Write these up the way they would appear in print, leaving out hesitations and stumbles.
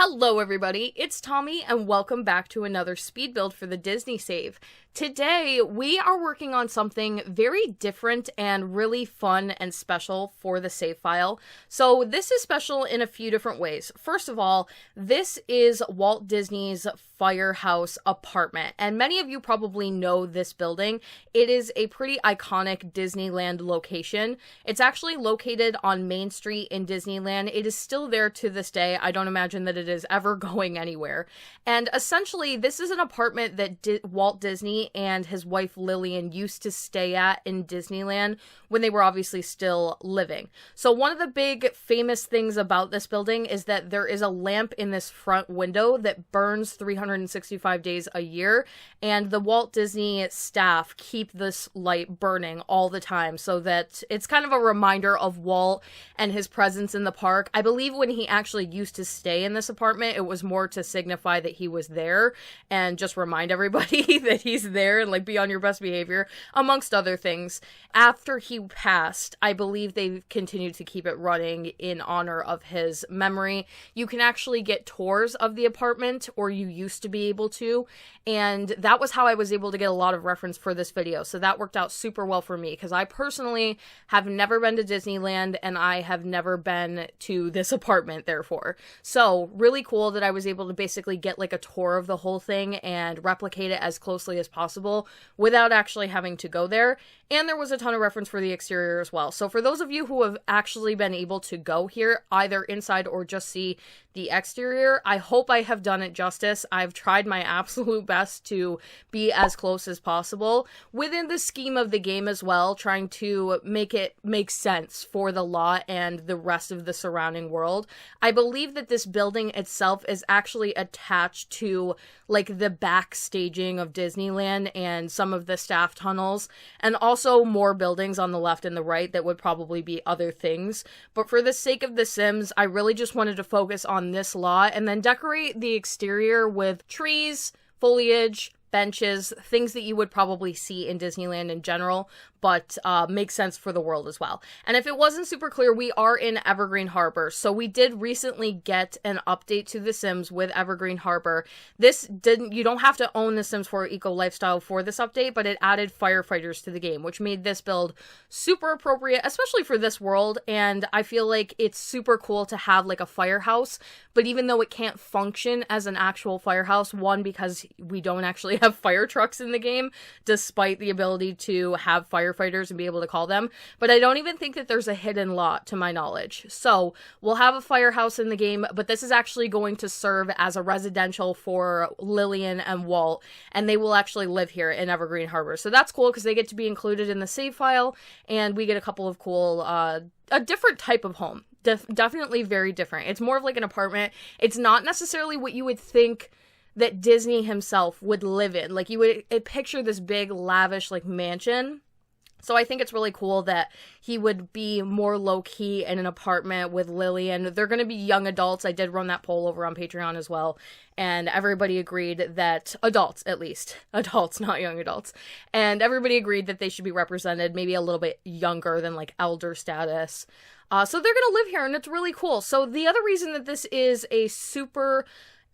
Hello everybody, it's Tommy and welcome back to another speed build for the Disney save. Today we are working on something very different and really fun and special for the save file. So this is special in a few different ways. First of all, this is Walt Disney's Firehouse Apartment, and many of you probably know this building. It is a pretty iconic Disneyland location. It's actually located on Main Street in Disneyland. It is still there to this day. I don't imagine that it is ever going anywhere. And essentially, this is an apartment that Walt Disney and his wife Lillian used to stay at in Disneyland when they were obviously still living. So one of the big famous things about this building is that there is a lamp in this front window that burns 365 days a year, and the Walt Disney staff keep this light burning all the time so that it's kind of a reminder of Walt and his presence in the park. I believe when he actually used to stay in this apartment, it was more to signify that he was there and just remind everybody that he's there and like be on your best behavior, amongst other things. After he passed, I believe they continued to keep it running in honor of his memory. You can actually get tours of the apartment, or you used to be able to, and that was how I was able to get a lot of reference for this video. So that worked out super well for me because I personally have never been to Disneyland and I have never been to this apartment, therefore. So really cool that I was able to basically get like a tour of the whole thing and replicate it as closely as possible without actually having to go there. And there was a ton of reference for the exterior as well. So for those of you who have actually been able to go here, either inside or just see the exterior, I hope I have done it justice. I've tried my absolute best to be as close as possible within the scheme of the game as well, trying to make it make sense for the lot and the rest of the surrounding world. I believe that this building itself is actually attached to like the back staging of Disneyland and some of the staff tunnels, and also more buildings on the left and the right that would probably be other things. But for the sake of The Sims, I really just wanted to focus on this lot and then decorate the exterior with trees, foliage, benches, things that you would probably see in Disneyland in general, but make sense for the world as well. And if it wasn't super clear, we are in Evergreen Harbor. So we did recently get an update to The Sims with Evergreen Harbor. You don't have to own The Sims 4 Eco Lifestyle for this update, but it added firefighters to the game, which made this build super appropriate, especially for this world. And I feel like it's super cool to have like a firehouse, but even though it can't function as an actual firehouse, one, because we don't actually have fire trucks in the game, despite the ability to have firefighters and be able to call them, but I don't even think that there's a hidden lot to my knowledge. So we'll have a firehouse in the game, but this is actually going to serve as a residential for Lillian and Walt, and they will actually live here in Evergreen Harbor. So that's cool because they get to be included in the save file, and we get a couple of cool, a different type of home. Definitely very different. It's more of like an apartment. It's not necessarily what you would think that Disney himself would live in. Like, you would picture this big, lavish, like, mansion. So I think it's really cool that he would be more low-key in an apartment with Lillian. They're going to be young adults. I did run that poll over on Patreon as well, and everybody agreed that, adults at least, adults, not young adults, and everybody agreed that they should be represented maybe a little bit younger than, like, elder status. So they're going to live here, and it's really cool. So the other reason that this is a super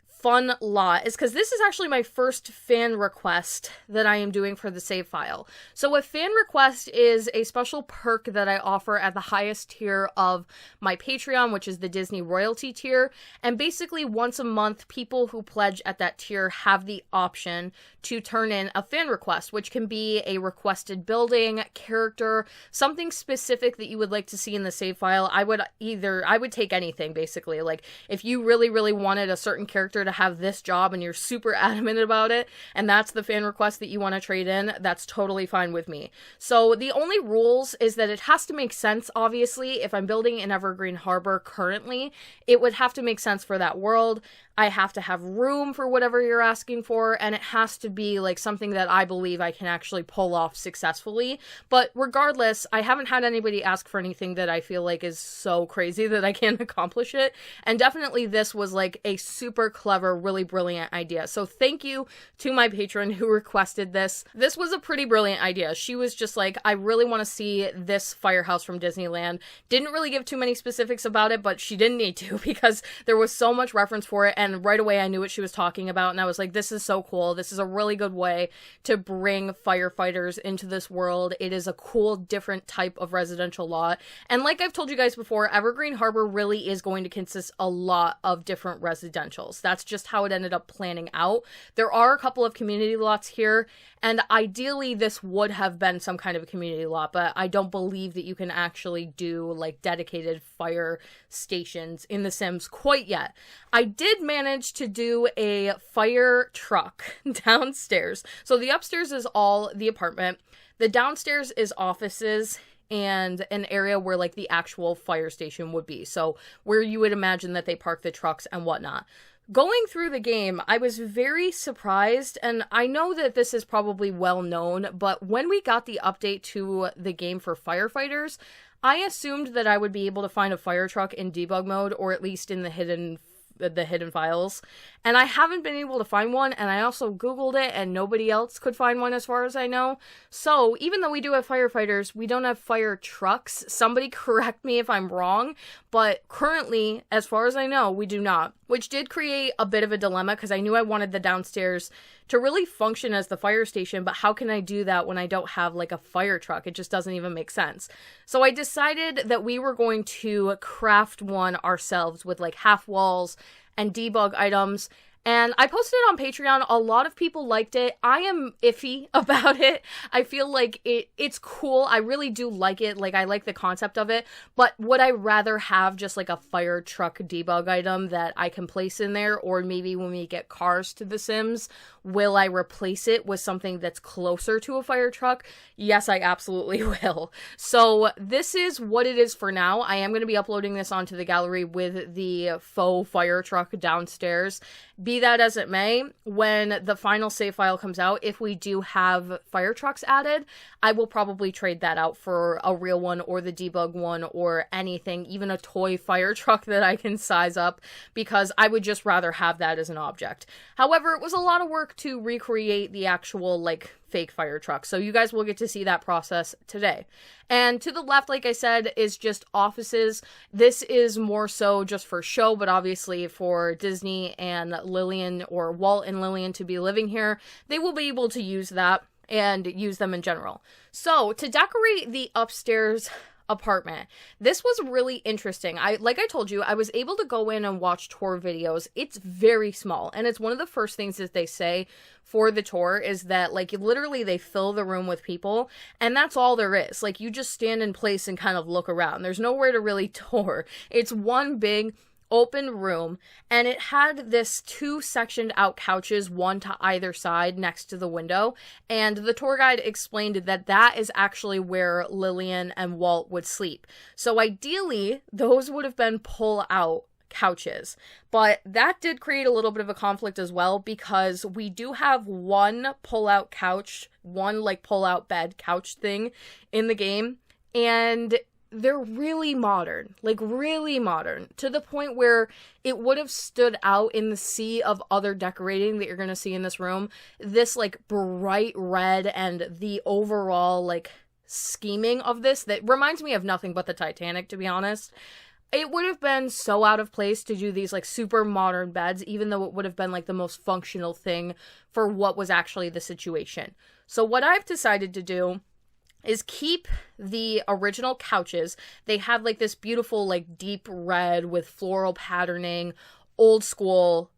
fun lot is because this is actually my first fan request that I am doing for the save file. So a fan request is a special perk that I offer at the highest tier of my Patreon, which is the Disney royalty tier. And basically once a month, people who pledge at that tier have the option to turn in a fan request, which can be a requested building, character, something specific that you would like to see in the save file. I would take anything basically. Like if you really, really wanted a certain character to have this job and you're super adamant about it, and that's the fan request that you want to trade in, that's totally fine with me. So the only rules is that it has to make sense. Obviously, if I'm building in Evergreen Harbor currently, it would have to make sense for that world. I have to have room for whatever you're asking for, and it has to be like something that I believe I can actually pull off successfully. But regardless, I haven't had anybody ask for anything that I feel like is so crazy that I can't accomplish it. And definitely this was like a super clever whatever, really brilliant idea. So thank you to my patron who requested this. This was a pretty brilliant idea. She was just like, I really want to see this firehouse from Disneyland. Didn't really give too many specifics about it, but she didn't need to because there was so much reference for it, and right away I knew what she was talking about, and I was like, this is so cool. This is a really good way to bring firefighters into this world. It is a cool, different type of residential lot. And like I've told you guys before, Evergreen Harbor really is going to consist a lot of different residentials. That's just how it ended up planning out. There are a couple of community lots here, and ideally this would have been some kind of a community lot, but I don't believe that you can actually do like dedicated fire stations in The Sims quite yet. I did manage to do a fire truck downstairs. So the upstairs is all the apartment. The downstairs is offices and an area where like the actual fire station would be. So where you would imagine that they park the trucks and whatnot. Going through the game, I was very surprised, and I know that this is probably well known, but when we got the update to the game for firefighters, I assumed that I would be able to find a fire truck in debug mode, or at least in the hidden files, and I haven't been able to find one, and I also googled it and nobody else could find one as far as I know. So even though we do have firefighters, we don't have fire trucks. Somebody correct me if I'm wrong, but currently, as far as I know, we do not, which did create a bit of a dilemma because I knew I wanted the downstairs to really function as the fire station, but how can I do that when I don't have like a fire truck? It just doesn't even make sense. So I decided that we were going to craft one ourselves with like half walls and debug items. And I posted it on Patreon. A lot of people liked it. I am iffy about it. I feel like it's cool. I really do like it. Like, I like the concept of it. But would I rather have just like a fire truck debug item that I can place in there? Or maybe when we get cars to The Sims, will I replace it with something that's closer to a fire truck? Yes, I absolutely will. So this is what it is for now. I am going to be uploading this onto the gallery with the faux fire truck downstairs. Be that as it may, when the final save file comes out, if we do have fire trucks added, I will probably trade that out for a real one or the debug one or anything, even a toy fire truck that I can size up, because I would just rather have that as an object. However, it was a lot of work to recreate the actual, like, fake fire truck. So you guys will get to see that process today. And to the left, like I said, is just offices. This is more so just for show, but obviously for Disney and Lillian, or Walt and Lillian, to be living here, they will be able to use that and use them in general. So to decorate the upstairs apartment, this was really interesting. Like I told you, I was able to go in and watch tour videos. It's very small, and it's one of the first things that they say for the tour is that, like, literally they fill the room with people, and that's all there is. Like, you just stand in place and kind of look around. There's nowhere to really tour. It's one big open room, and it had this 2 sectioned out couches, one to either side next to the window, and the tour guide explained that that is actually where Lillian and Walt would sleep. So ideally, those would have been pull-out couches, but that did create a little bit of a conflict as well, because we do have one pull-out couch, one like pull-out bed couch thing in the game, and they're really modern, like really modern, to the point where it would have stood out in the sea of other decorating that you're going to see in this room. This like bright red and the overall like scheming of this that reminds me of nothing but the Titanic, to be honest. It would have been so out of place to do these like super modern beds, even though it would have been like the most functional thing for what was actually the situation. So what I've decided to do is keep the original couches. They have like this beautiful like deep red with floral patterning, old school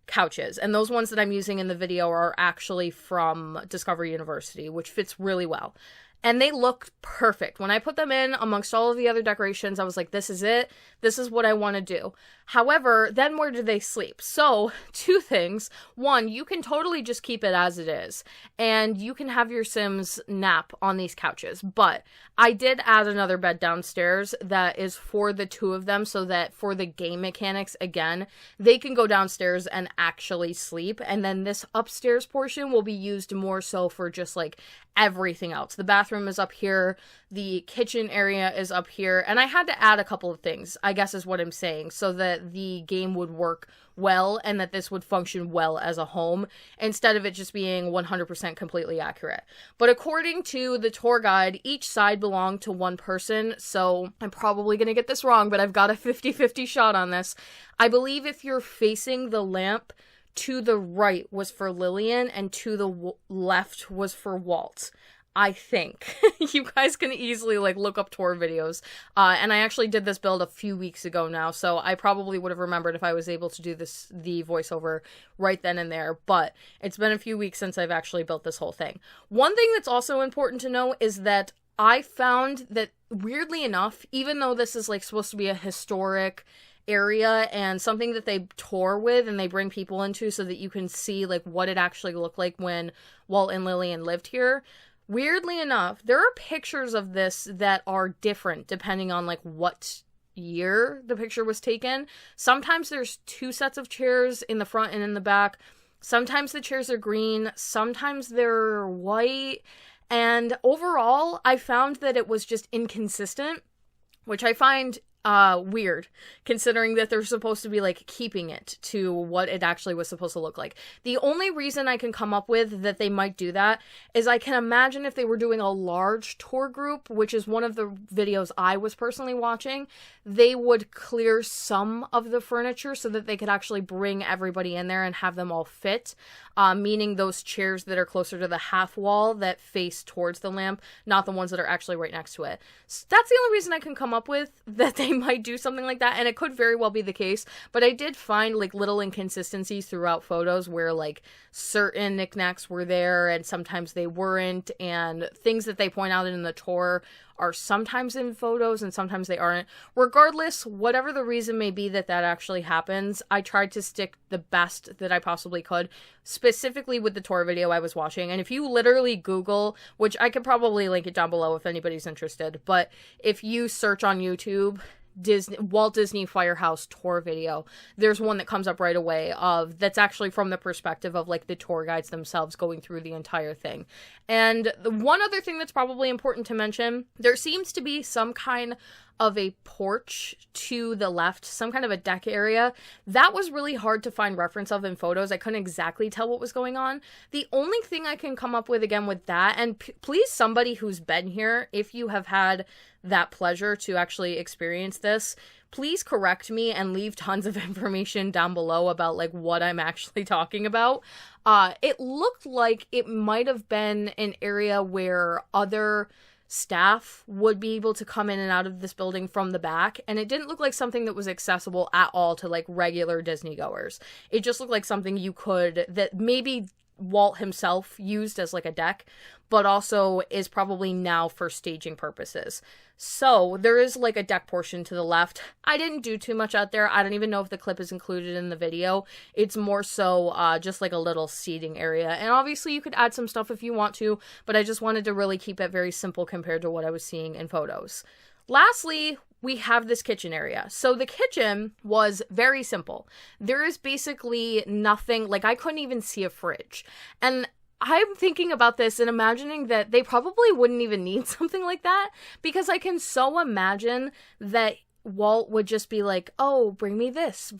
couches. And those ones that I'm using in the video are actually from Discovery University, which fits really well. And they looked perfect. When I put them in amongst all of the other decorations, I was like, this is it. This is what I want to do. However, then where do they sleep? So, 2 things. 1, you can totally just keep it as it is, and you can have your Sims nap on these couches. But I did add another bed downstairs that is for the 2 of them, so that for the game mechanics, again, they can go downstairs and actually sleep. And then this upstairs portion will be used more so for just like everything else. The bathroom is up here, the kitchen area is up here, and I had to add a couple of things, I guess is what I'm saying, so that that the game would work well and that this would function well as a home instead of it just being 100% completely accurate. But according to the tour guide, each side belonged to one person, so I'm probably going to get this wrong, but I've got a 50-50 shot on this. I believe if you're facing the lamp, to the right was for Lillian and to the left was for Walt. I think. You guys can easily look up tour videos. And I actually did this build a few weeks ago now, so I probably would have remembered if I was able to do the voiceover right then and there, but it's been a few weeks since I've actually built this whole thing. One thing that's also important to know is that I found that, weirdly enough, even though this is supposed to be a historic area and something that they tour with and they bring people into so that you can see what it actually looked like when Walt and Lillian lived here, weirdly enough, there are pictures of this that are different depending on what year the picture was taken. Sometimes there's two sets of chairs in the front and in the back. Sometimes the chairs are green. Sometimes they're white. And overall, I found that it was just inconsistent, which I find weird, considering that they're supposed to be keeping it to what it actually was supposed to look like. The only reason I can come up with that they might do that is I can imagine if they were doing a large tour group, which is one of the videos I was personally watching, they would clear some of the furniture so that they could actually bring everybody in there and have them all fit, meaning those chairs that are closer to the half wall that face towards the lamp, not the ones that are actually right next to it. So that's the only reason I can come up with that they might do something like that, and it could very well be the case, but I did find little inconsistencies throughout photos where certain knickknacks were there and sometimes they weren't, and things that they point out in the tour are sometimes in photos and sometimes they aren't. Regardless, whatever the reason may be that actually happens, I tried to stick the best that I possibly could, specifically with the tour video I was watching. And if you literally Google, which I could probably link it down below if anybody's interested, but if you search on YouTube, Walt Disney Firehouse tour video, there's one that comes up right away that's actually from the perspective of the tour guides themselves going through the entire thing. And the one other thing that's probably important to mention, there seems to be some kind of a porch to the left, some kind of a deck area. That was really hard to find reference of in photos. I couldn't exactly tell what was going on. The only thing I can come up with again with that, and please somebody who's been here, if you have had that pleasure to actually experience this, please correct me and leave tons of information down below about what I'm actually talking about. It looked like it might have been an area where other staff would be able to come in and out of this building from the back, and it didn't look like something that was accessible at all to regular Disney goers. It just looked like something that maybe Walt himself used as a deck, but also is probably now for staging purposes. So there is a deck portion to the left. I didn't do too much out there. I don't even know if the clip is included in the video. It's more so just a little seating area. And obviously you could add some stuff if you want to, but I just wanted to really keep it very simple compared to what I was seeing in photos. Lastly, we have this kitchen area. So the kitchen was very simple. There is basically nothing, I couldn't even see a fridge. And I'm thinking about this and imagining that they probably wouldn't even need something like that, because I can so imagine that Walt would just be oh, bring me this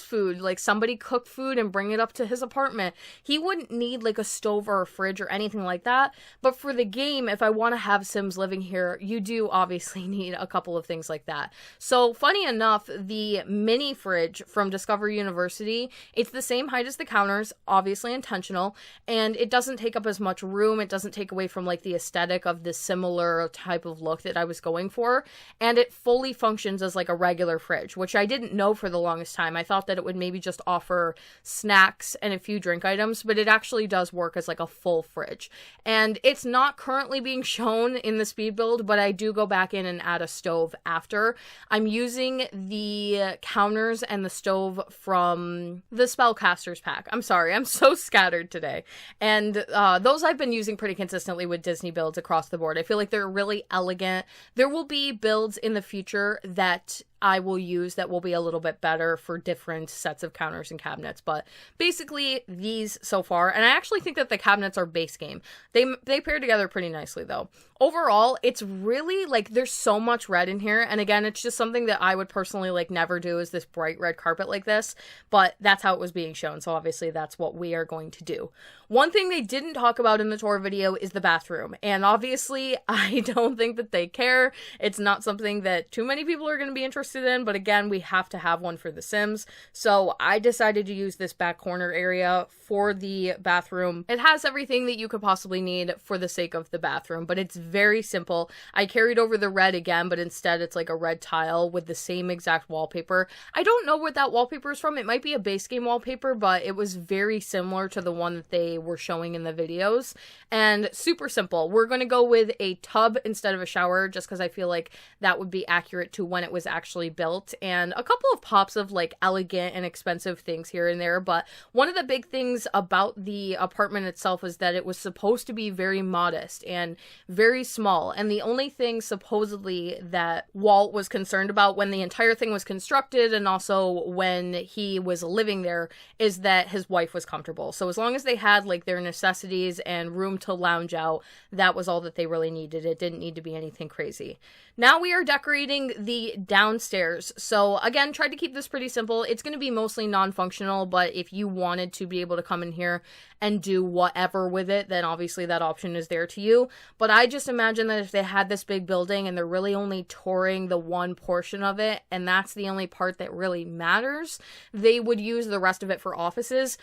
food, somebody cook food and bring it up to his apartment. He wouldn't need a stove or a fridge or anything like that. But for the game, if I want to have Sims living here, you do obviously need a couple of things like that. So funny enough, the mini fridge from Discovery University, it's the same height as the counters, obviously intentional, and it doesn't take up as much room. It doesn't take away from the aesthetic of the similar type of look that I was going for, and it fully functions as a regular fridge, which I didn't know for the longest time. I thought that it would maybe just offer snacks and a few drink items, but it actually does work as a full fridge. And it's not currently being shown in the speed build, but I do go back in and add a stove after. I'm using the counters and the stove from the Spellcasters pack. I'm sorry, I'm so scattered today. And those I've been using pretty consistently with Disney builds across the board. I feel they're really elegant. There will be builds in the future that I will use that will be a little bit better for different sets of counters and cabinets. But basically these so far, and I actually think that the cabinets are base game. They pair together pretty nicely though. Overall, it's really like there's so much red in here. And again, it's just something that I would personally like never do, is this bright red carpet like this, but that's how it was being shown. So obviously that's what we are going to do. One thing they didn't talk about in the tour video is the bathroom. And obviously I don't think that they care. It's not something that too many people are going to be interested in, but again, we have to have one for The Sims. So I decided to use this back corner area for the bathroom. It has everything that you could possibly need for the sake of the bathroom, but it's very simple. I carried over the red again, but instead it's like a red tile with the same exact wallpaper. I don't know what that wallpaper is from. It might be a base game wallpaper, but it was very similar to the one that they were showing in the videos, and super simple. We're going to go with a tub instead of a shower, just because I feel like that would be accurate to when it was actually built, and a couple of pops of like elegant and expensive things here and there. But one of the big things about the apartment itself is that it was supposed to be very modest and very small, and the only thing supposedly that Walt was concerned about when the entire thing was constructed and also when he was living there is that his wife was comfortable. So as long as they had like their necessities and room to lounge out, that was all that they really needed. It didn't need to be anything crazy. Now we are decorating the downstairs. So again, tried to keep this pretty simple. It's going to be mostly non-functional, but if you wanted to be able to come in here and do whatever with it, then obviously that option is there to you. But I just imagine that if they had this big building and they're really only touring the one portion of it, and that's the only part that really matters, they would use the rest of it for offices,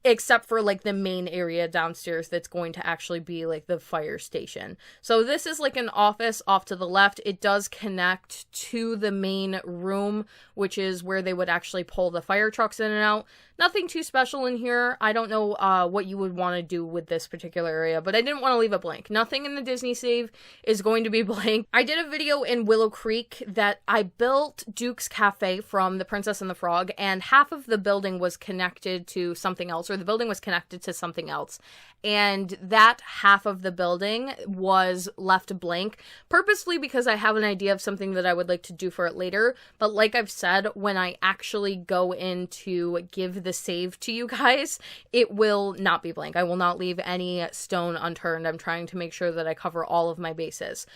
except for like the main area downstairs that's going to actually be like the fire station. So this is like an office off to the left. It does connect to the main room, which is where they would actually pull the fire trucks in and out. Nothing too special in here. I don't know what you would want to do with this particular area, but I didn't want to leave it blank. Nothing in the Disney save is going to be blank. I did a video in Willow Creek that I built Duke's Cafe from The Princess and the Frog, and half of the building was connected to something else, or the building was connected to something else. And that half of the building was left blank, purposely because I have an idea of something that I would like to do for it later. But like I've said, when I actually go in to give the save to you guys, it will not be blank. I will not leave any stone unturned. I'm trying to make sure that I cover all of my bases.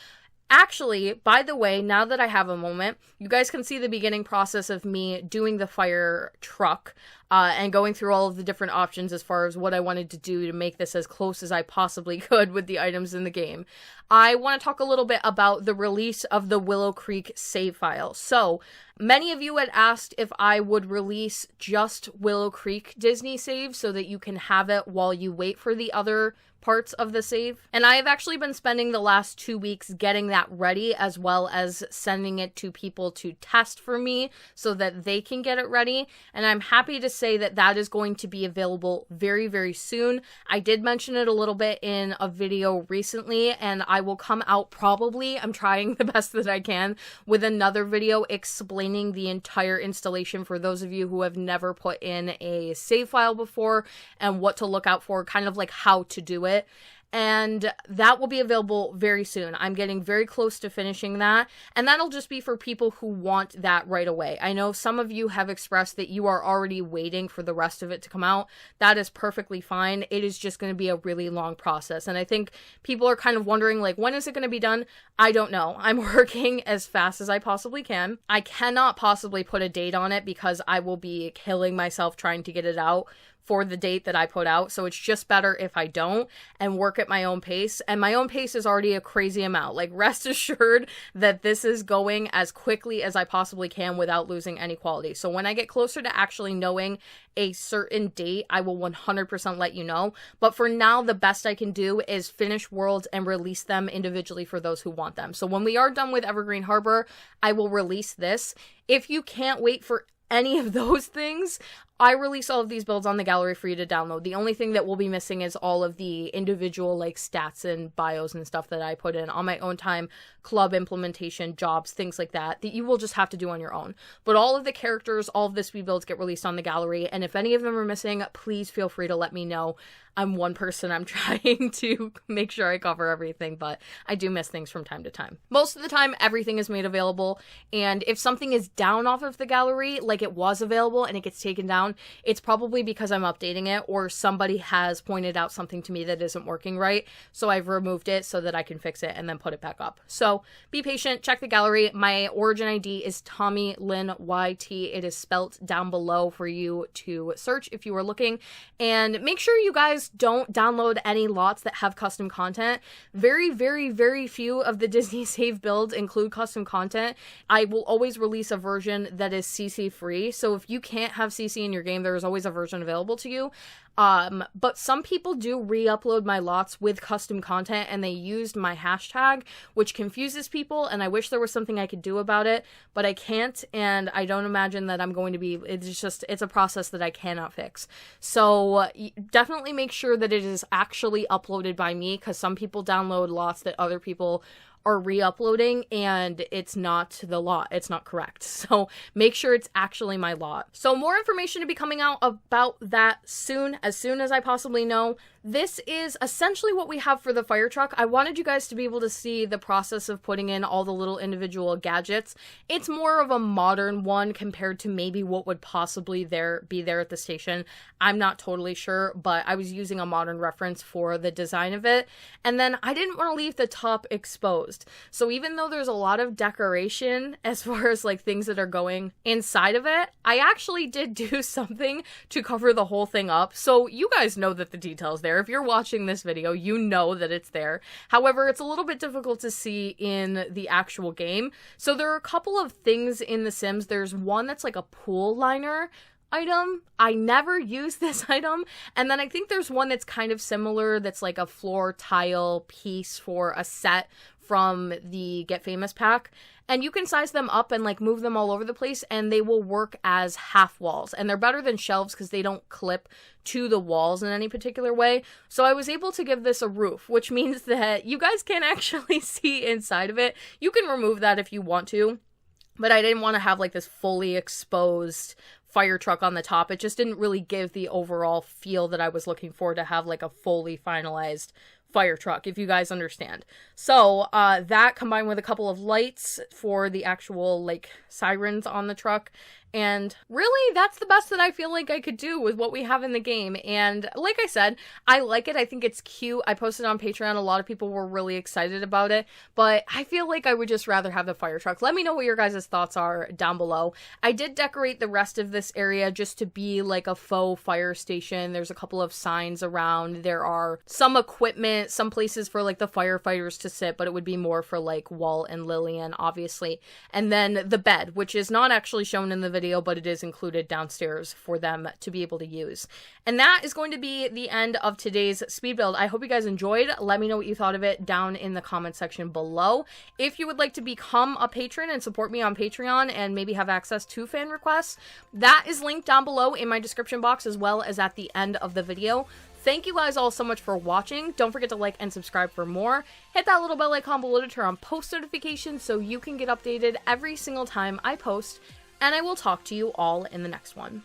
Actually, by the way, now that I have a moment, you guys can see the beginning process of me doing the fire truck and going through all of the different options as far as what I wanted to do to make this as close as I possibly could with the items in the game. I want to talk a little bit about the release of the Willow Creek save file. So, many of you had asked if I would release just Willow Creek Disney save so that you can have it while you wait for the other parts of the save. And I have actually been spending the last 2 weeks getting that ready, as well as sending it to people to test for me so that they can get it ready. And I'm happy to say that that is going to be available very, very soon. I did mention it a little bit in a video recently, and I will come out probably, I'm trying the best that I can, with another video explaining the entire installation for those of you who have never put in a save file before and what to look out for, kind of like how to do it. And that will be available very soon. I'm getting very close to finishing that, and that'll just be for people who want that right away. I know some of you have expressed that you are already waiting for the rest of it to come out. That is perfectly fine. It is just going to be a really long process, and I think people are kind of wondering, like, when is it going to be done? I don't know. I'm working as fast as I possibly can. I cannot possibly put a date on it because I will be killing myself trying to get it out for the date that I put out, so it's just better if I don't and work at my own pace. And my own pace is already a crazy amount. Like, rest assured that this is going as quickly as I possibly can without losing any quality. So when I get closer to actually knowing a certain date, I will 100% let you know. But for now, the best I can do is finish worlds and release them individually for those who want them. So when we are done with Evergreen Harbor, I will release this. If you can't wait for any of those things, I release all of these builds on the gallery for you to download. The only thing that will be missing is all of the individual like stats and bios and stuff that I put in on my own time, club implementation, jobs, things like that you will just have to do on your own. But all of the characters, all of the speed builds get released on the gallery, and if any of them are missing, please feel free to let me know. I'm one person, I'm trying to make sure I cover everything, but I do miss things from time to time. Most of the time, everything is made available, and if something is down off of the gallery, like it was available and it gets taken down, it's probably because I'm updating it, or somebody has pointed out something to me that isn't working right, so I've removed it so that I can fix it and then put it back up. So be patient, check the gallery. My origin ID is TomilynYT. It is spelt down below for you to search if you are looking, and make sure you guys don't download any lots that have custom content. Very, very, very few of the Disney Save builds include custom content. I will always release a version that is CC free, so if you can't have CC in your game, there is always a version available to you. But some people do re-upload my lots with custom content, and they used my hashtag, which confuses people, and I wish there was something I could do about it, but I can't, and I don't imagine that I'm going to be. It's a process that I cannot fix. So definitely make sure that it is actually uploaded by me, because some people download lots that other people are re-uploading, and it's not the lot. It's not correct. So make sure it's actually my lot. So more information to be coming out about that soon as I possibly know. This is essentially what we have for the fire truck. I wanted you guys to be able to see the process of putting in all the little individual gadgets. It's more of a modern one compared to maybe what would possibly be there at the station. I'm not totally sure, but I was using a modern reference for the design of it. And then I didn't want to leave the top exposed. So even though there's a lot of decoration as far as like things that are going inside of it, I actually did do something to cover the whole thing up. So you guys know that the details there. If you're watching this video, you know that it's there. However, it's a little bit difficult to see in the actual game. So there are a couple of things in The Sims. There's one that's like a pool liner item. I never use this item. And then I think there's one that's kind of similar that's like a floor tile piece for a set from the Get Famous pack. And you can size them up and like move them all over the place, and they will work as half walls. And they're better than shelves because they don't clip to the walls in any particular way. So I was able to give this a roof, which means that you guys can actually see inside of it. You can remove that if you want to, but I didn't want to have like this fully exposed fire truck on the top. It just didn't really give the overall feel that I was looking for to have like a fully finalized fire truck, if you guys understand. So that combined with a couple of lights for the actual like sirens on the truck, and really that's the best that I feel like I could do with what we have in the game. And like I said, I like it. I think it's cute. I posted on Patreon. A lot of people were really excited about it, but I feel like I would just rather have the fire truck. Let me know what your guys' thoughts are down below. I did decorate the rest of this area just to be like a faux fire station. There's a couple of signs around. There are some equipment, some places for like the firefighters to sit, but it would be more for like Walt and Lillian, obviously. And then the bed, which is not actually shown in the video, but it is included downstairs for them to be able to use. And that is going to be the end of today's speed build. I hope you guys enjoyed. Let me know what you thought of it down in the comment section below. If you would like to become a patron and support me on Patreon and maybe have access to fan requests, that is linked down below in my description box as well as at the end of the video. Thank you guys all so much for watching. Don't forget to like and subscribe for more. Hit that little bell icon below to turn on post notifications so you can get updated every single time I post. And I will talk to you all in the next one.